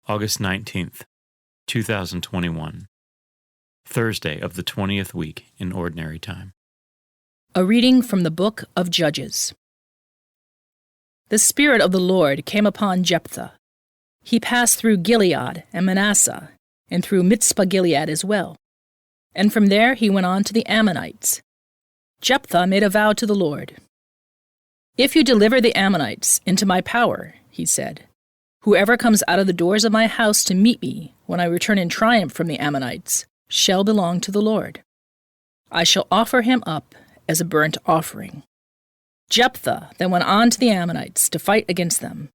August 19th, 2021, Thursday of the 20th week in Ordinary Time. A reading from the Book of Judges. The Spirit of the Lord came upon Jephthah. He passed through Gilead and Manasseh, and through Mizpah-Gilead as well. And from there he went on to the Ammonites. Jephthah made a vow to the Lord. "If you deliver the Ammonites into my power," he said, "whoever comes out of the doors of my house to meet me when I return in triumph from the Ammonites shall belong to the Lord. I shall offer him up as a burnt offering." Jephthah then went on to the Ammonites to fight against them,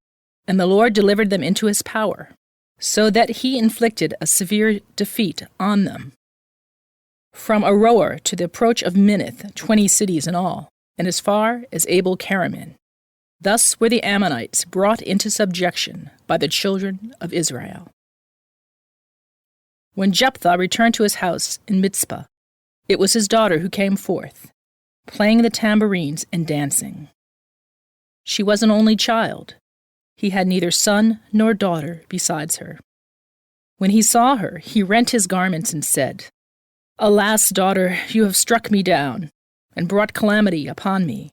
and the Lord delivered them into his power, so that he inflicted a severe defeat on them. From Aroer to the approach of Minnith, 20 cities in all, and as far as Abel-Karamin. Thus were the Ammonites brought into subjection by the children of Israel. When Jephthah returned to his house in Mizpah, it was his daughter who came forth, playing the tambourines and dancing. She was an only child. He had neither son nor daughter besides her. When he saw her, he rent his garments and said, "Alas, daughter, you have struck me down, and brought calamity upon me,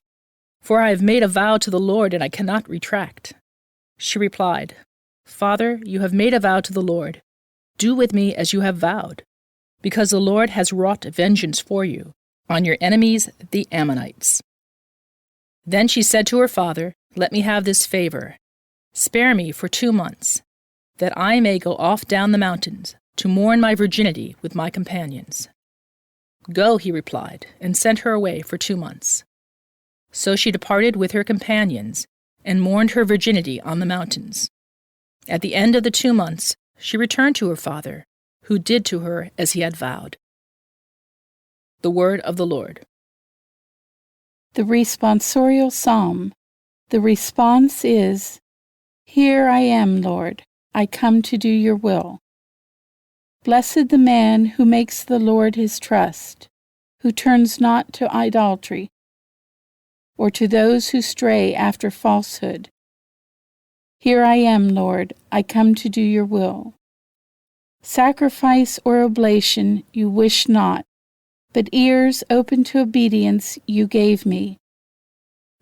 for I have made a vow to the Lord, and I cannot retract." She replied, "Father, you have made a vow to the Lord. Do with me as you have vowed, because the Lord has wrought vengeance for you on your enemies, the Ammonites." Then she said to her father, "Let me have this favor. Spare me for 2 months, that I may go off down the mountains to mourn my virginity with my companions." "Go," he replied, and sent her away for 2 months. So she departed with her companions and mourned her virginity on the mountains. At the end of the 2 months, she returned to her father, who did to her as he had vowed. The Word of the Lord. The responsorial psalm. The response is, "Here I am, Lord. I come to do your will." Blessed the man who makes the Lord his trust, who turns not to idolatry, or to those who stray after falsehood. Here I am, Lord. I come to do your will. Sacrifice or oblation you wish not, but ears open to obedience you gave me.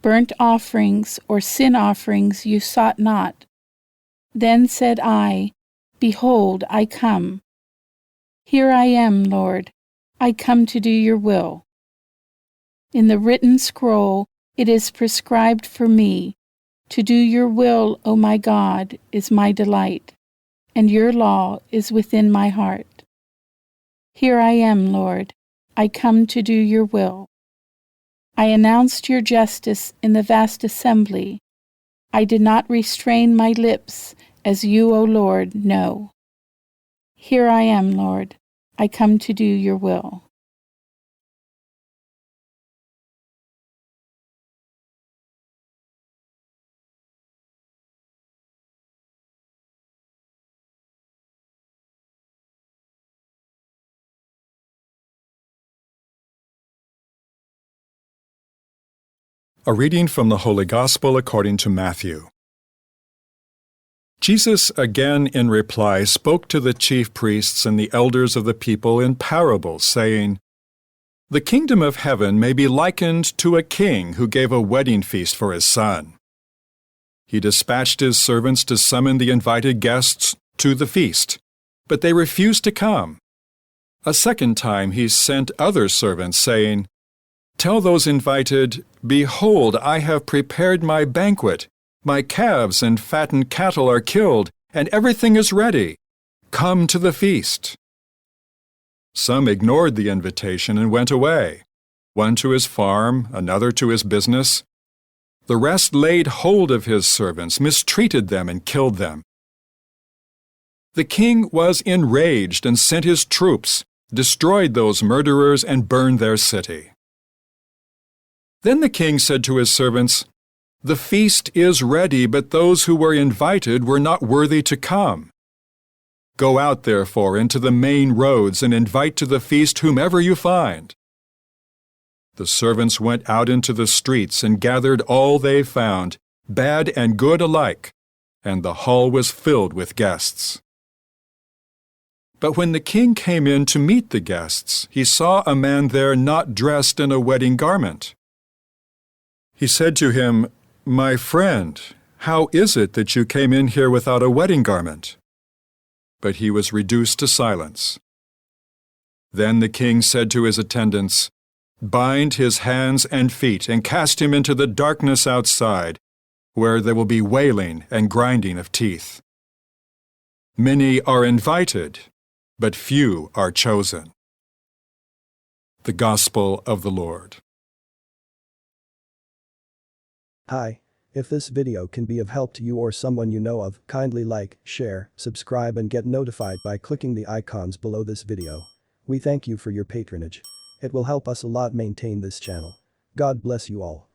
Burnt offerings or sin offerings you sought not. Then said I, "Behold, I come. Here I am, Lord. I come to do your will." In the written scroll it is prescribed for me, to do your will, O my God, is my delight, and your law is within my heart. Here I am, Lord. I come to do your will. I announced your justice in the vast assembly. I did not restrain my lips, as you, O Lord, know. Here I am, Lord. I come to do your will. A reading from the Holy Gospel according to Matthew. Jesus again in reply spoke to the chief priests and the elders of the people in parables, saying, "The kingdom of heaven may be likened to a king who gave a wedding feast for his son. He dispatched his servants to summon the invited guests to the feast, but they refused to come. A second time he sent other servants, saying, 'Tell those invited, behold, I have prepared my banquet. My calves and fattened cattle are killed, and everything is ready. Come to the feast.' Some ignored the invitation and went away, one to his farm, another to his business. The rest laid hold of his servants, mistreated them, and killed them. The king was enraged and sent his troops, destroyed those murderers, and burned their city. Then the king said to his servants, 'The feast is ready, but those who were invited were not worthy to come. Go out, therefore, into the main roads and invite to the feast whomever you find.' The servants went out into the streets and gathered all they found, bad and good alike, and the hall was filled with guests. But when the king came in to meet the guests, he saw a man there not dressed in a wedding garment. He said to him, "My friend, how is it that you came in here without a wedding garment?" But he was reduced to silence. Then the king said to his attendants, "Bind his hands and feet and cast him into the darkness outside, where there will be wailing and grinding of teeth. Many are invited, but few are chosen." The Gospel of the Lord. Hi, if this video can be of help to you or someone you know of, kindly like, share, subscribe and get notified by clicking the icons below this video. We thank you for your patronage. It will help us a lot maintain this channel. God bless you all.